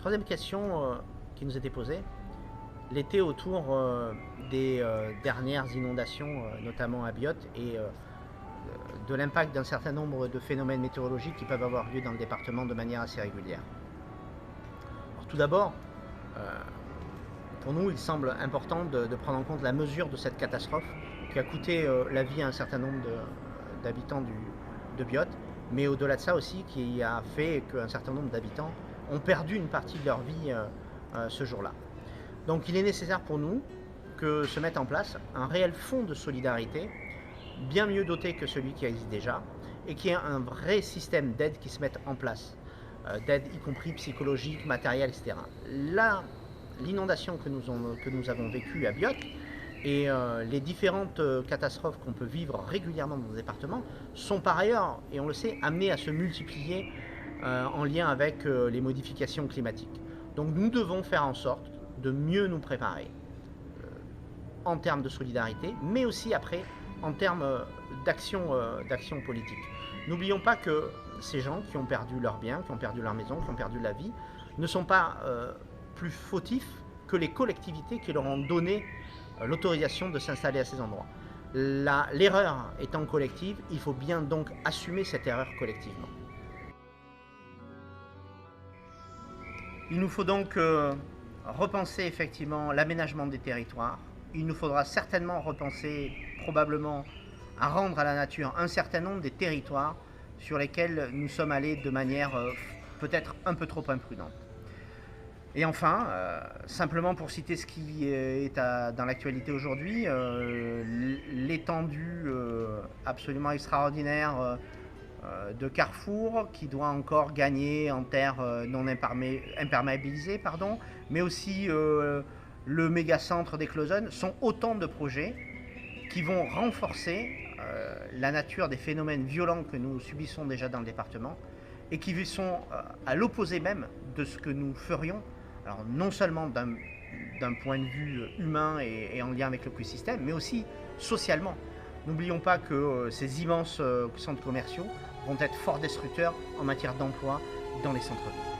troisième question qui nous était posée, l'été autour des dernières inondations, notamment à Biot, et de l'impact d'un certain nombre de phénomènes météorologiques qui peuvent avoir lieu dans le département de manière assez régulière. Alors, tout d'abord, pour nous, il semble important de prendre en compte la mesure de cette catastrophe qui a coûté la vie à un certain nombre d'habitants de Biot, mais au-delà de ça aussi, qui a fait qu'un certain nombre d'habitants ont perdu une partie de leur vie ce jour-là. Donc il est nécessaire pour nous que se mette en place un réel fonds de solidarité, bien mieux doté que celui qui existe déjà, et qu'il y ait un vrai système d'aide qui se mette en place, d'aide y compris psychologique, matérielle, etc. Là, l'inondation que nous avons vécue à Biot et les différentes catastrophes qu'on peut vivre régulièrement dans nos départements sont par ailleurs, et on le sait, amenées à se multiplier en lien avec les modifications climatiques. Donc nous devons faire en sorte de mieux nous préparer en termes de solidarité, mais aussi après en termes d'action politique. N'oublions pas que ces gens qui ont perdu leurs biens, qui ont perdu leur maison, qui ont perdu la vie, ne sont pas plus fautifs que les collectivités qui leur ont donné l'autorisation de s'installer à ces endroits. L'erreur étant collective, il faut bien donc assumer cette erreur collectivement. Il nous faut donc repenser effectivement l'aménagement des territoires. Il nous faudra certainement repenser, probablement, à rendre à la nature un certain nombre des territoires sur lesquels nous sommes allés de manière peut-être un peu trop imprudente. Et enfin, simplement pour citer ce qui est dans l'actualité aujourd'hui, l'étendue absolument extraordinaire de Carrefour qui doit encore gagner en terres non imperméabilisées, mais aussi le méga-centre d'Éclosonne sont autant de projets qui vont renforcer la nature des phénomènes violents que nous subissons déjà dans le département et qui sont à l'opposé même de ce que nous ferions, alors non seulement d'un point de vue humain et en lien avec l'écosystème, mais aussi socialement. N'oublions pas que ces immenses centres commerciaux vont être fort destructeurs en matière d'emploi dans les centres-villes.